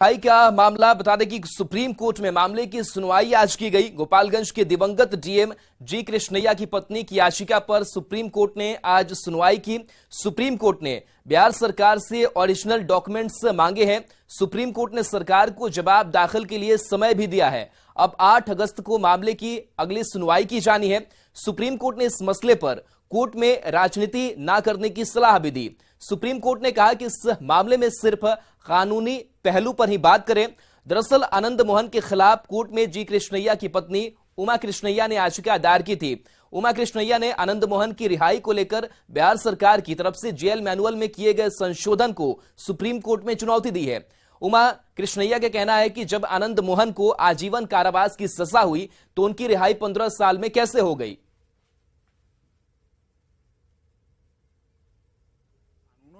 High का मामला बता दें कि सुप्रीम कोर्ट में मामले की सुनवाई आज की गई। गोपालगंज के दिवंगत डीएम जी कृष्णैया की पत्नी की याचिका पर सुप्रीम कोर्ट ने आज सुनवाई की। सुप्रीम कोर्ट ने बिहार सरकार से ओरिजिनल डॉक्यूमेंट्स मांगे हैं। सुप्रीम कोर्ट ने सरकार को जवाब दाखिल के लिए समय भी दिया है। अब 8 अगस्त को मामले की अगली सुनवाई की जानी है। सुप्रीम कोर्ट ने इस मसले पर कोर्ट में राजनीति ना करने की सलाह भी दी। सुप्रीम कोर्ट ने कहा कि इस मामले में सिर्फ कानूनी पहलू पर ही बात करें। दरअसल आनंद मोहन के खिलाफ कोर्ट में जी कृष्णैया की पत्नी उमा कृष्णैया ने याचिका दायर की थी। उमा कृष्णैया ने आनंद मोहन की रिहाई को लेकर बिहार सरकार की तरफ से जेल मैनुअल में किए गए संशोधन को सुप्रीम कोर्ट में चुनौती दी है। उमा कृष्णैया का कहना है कि जब आनंद मोहन को आजीवन कारावास की सजा हुई तो उनकी रिहाई 15 साल में कैसे हो गई।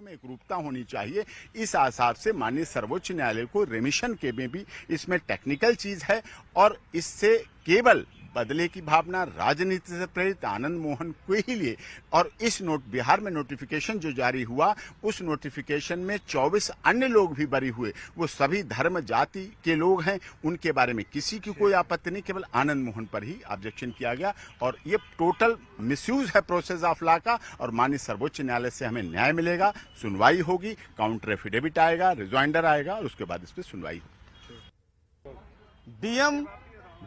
में एकरूपता होनी चाहिए। इस आसार से माननीय सर्वोच्च न्यायालय को रेमिशन के में भी इसमें टेक्निकल चीज है और इससे केवल बदले की भावना राजनीति से प्रेरित आनंद मोहन को ही लिए और इस बिहार में नोटिफिकेशन जो जारी हुआ उस नोटिफिकेशन में 24 अन्य लोग भी बरी हुए। वो सभी धर्म जाति के लोग हैं, उनके बारे में किसी की कोई आपत्ति नहीं, केवल आनंद मोहन पर ही ऑब्जेक्शन किया गया और ये टोटल मिसयूज है प्रोसेस ऑफ लॉ का। और माननीय सर्वोच्च न्यायालय से हमें न्याय मिलेगा, सुनवाई होगी, काउंटर एफिडेविट आएगा, रिजॉइंडर आएगा और उसके बाद इस पर सुनवाई होगी। डीएम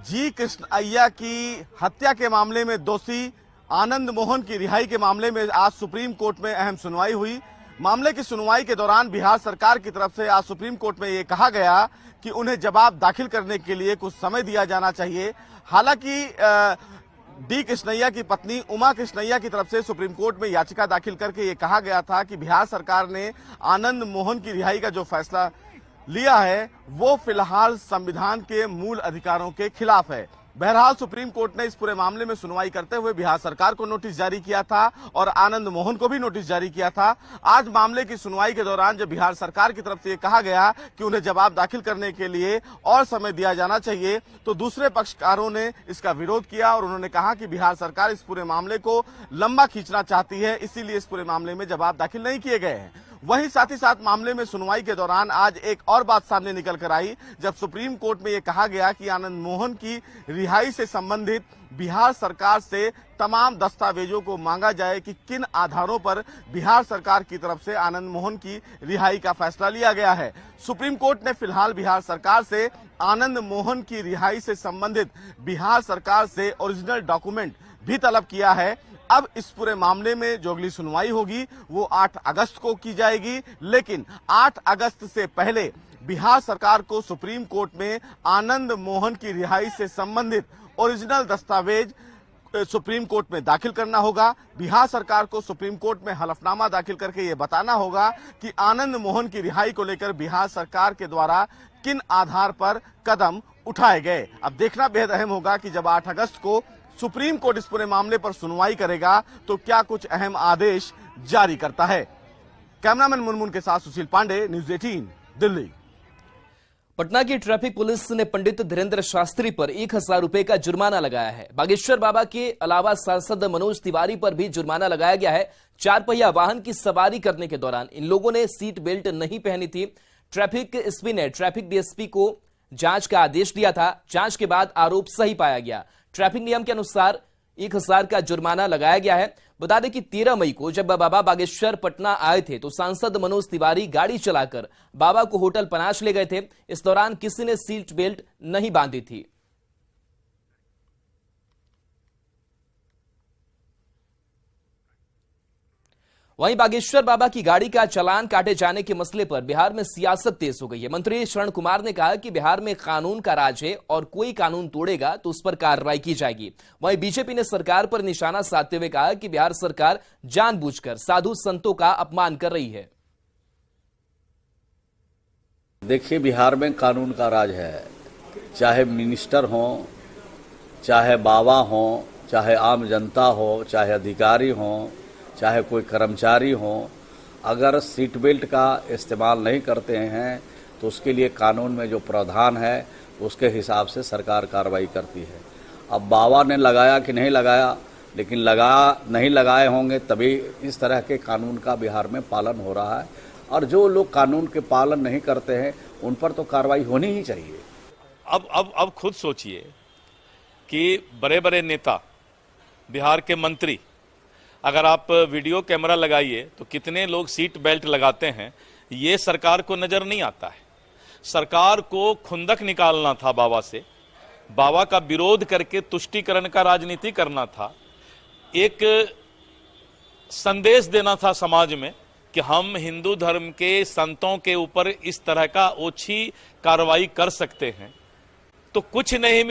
जी कृष्णैया की हत्या के मामले में दोषी आनंद मोहन की रिहाई के मामले में आज सुप्रीम कोर्ट में अहम सुनवाई हुई। मामले की सुनवाई के दौरान बिहार सरकार की तरफ से आज सुप्रीम कोर्ट में ये कहा गया कि उन्हें जवाब दाखिल करने के लिए कुछ समय दिया जाना चाहिए। हालांकि डी कृष्णैया की पत्नी उमा कृष्णैया की तरफ से सुप्रीम कोर्ट में याचिका दाखिल करके ये कहा गया था कि बिहार सरकार ने आनंद मोहन की रिहाई का जो फैसला लिया है वो फिलहाल संविधान के मूल अधिकारों के खिलाफ है। बहरहाल सुप्रीम कोर्ट ने इस पूरे मामले में सुनवाई करते हुए बिहार सरकार को नोटिस जारी किया था और आनंद मोहन को भी नोटिस जारी किया था। आज मामले की सुनवाई के दौरान जब बिहार सरकार की तरफ से ये कहा गया कि उन्हें जवाब दाखिल करने के लिए और समय दिया जाना चाहिए तो दूसरे पक्षकारों ने इसका विरोध किया और उन्होंने कहा कि बिहार सरकार इस पूरे मामले को लंबा खींचना चाहती है, इसीलिए इस पूरे मामले में जवाब दाखिल नहीं किए गए हैं। वहीं साथ ही साथ मामले में सुनवाई के दौरान आज एक और बात सामने निकल कर आई जब सुप्रीम कोर्ट में यह कहा गया कि आनंद मोहन की रिहाई से संबंधित बिहार सरकार से तमाम दस्तावेजों को मांगा जाए कि किन आधारों पर बिहार सरकार की तरफ से आनंद मोहन की रिहाई का फैसला लिया गया है। सुप्रीम कोर्ट ने फिलहाल बिहार सरकार से आनंद मोहन की रिहाई से संबंधित बिहार सरकार से ओरिजिनल डॉक्यूमेंट भी तलब किया है। अब इस पूरे मामले में जो अगली सुनवाई होगी वो 8 अगस्त को की जाएगी, लेकिन 8 अगस्त से पहले बिहार सरकार को सुप्रीम कोर्ट में आनंद मोहन की रिहाई से संबंधित ओरिजिनल दस्तावेज सुप्रीम कोर्ट में दाखिल करना होगा। बिहार सरकार को सुप्रीम कोर्ट में हलफनामा दाखिल करके ये बताना होगा कि आनंद मोहन की रिहाई को लेकर बिहार सरकार के द्वारा किन आधार पर कदम उठाए गए। अब देखना बेहद अहम होगा कि जब 8 अगस्त को सुप्रीम कोर्ट इस पूरे मामले पर सुनवाई करेगा तो क्या कुछ अहम आदेश जारी करता है। कैमरामैन मुनमुन के साथ सुशील पांडे, न्यूज़ 18 दिल्ली। पटना की ट्रैफिक पुलिस ने पंडित धीरेन्द्र शास्त्री पर 1000 रुपए का जुर्माना लगाया है। बागेश्वर बाबा के अलावा सांसद मनोज तिवारी पर भी जुर्माना लगाया गया है। 4 पहिया वाहन की सवारी करने के दौरान इन लोगों ने सीट बेल्ट नहीं पहनी थी। ट्रैफिक एसपी ने ट्रैफिक डीएसपी को जांच का आदेश दिया था। जांच के बाद आरोप सही पाया गया। ट्रैफिक नियम के अनुसार 1000 का जुर्माना लगाया गया है। बता दें कि 13 मई को जब बाबा बागेश्वर पटना आए थे तो सांसद मनोज तिवारी गाड़ी चलाकर बाबा को होटल पनाश ले गए थे। इस दौरान किसी ने सीट बेल्ट नहीं बांधी थी। वहीं बागेश्वर बाबा की गाड़ी का चालान काटे जाने के मसले पर बिहार में सियासत तेज हो गई है। मंत्री शरण कुमार ने कहा कि बिहार में कानून का राज है और कोई कानून तोड़ेगा तो उस पर कार्रवाई की जाएगी। वहीं बीजेपी ने सरकार पर निशाना साधते हुए कहा कि बिहार सरकार जानबूझकर साधु संतों का अपमान कर रही है। देखिए, बिहार में कानून का राज है। चाहे मिनिस्टर हो, चाहे बाबा हो, चाहे आम जनता हो, चाहे अधिकारी हो, चाहे कोई कर्मचारी हो, अगर सीट बेल्ट का इस्तेमाल नहीं करते हैं तो उसके लिए कानून में जो प्रावधान है उसके हिसाब से सरकार कार्रवाई करती है। अब बाबा ने लगाया कि नहीं लगाया, लेकिन नहीं लगाए होंगे तभी इस तरह के कानून का बिहार में पालन हो रहा है। और जो लोग कानून के पालन नहीं करते हैं उन पर तो कार्रवाई होनी ही चाहिए। अब खुद सोचिए कि बड़े बड़े नेता, बिहार के मंत्री, अगर आप वीडियो कैमरा लगाइए तो कितने लोग सीट बेल्ट लगाते हैं, ये सरकार को नजर नहीं आता है। सरकार को खुंदक निकालना था बाबा से, बाबा का विरोध करके तुष्टीकरण का राजनीति करना था, एक संदेश देना था समाज में कि हम हिंदू धर्म के संतों के ऊपर इस तरह का ओछी कार्रवाई कर सकते हैं। तो कुछ नहीं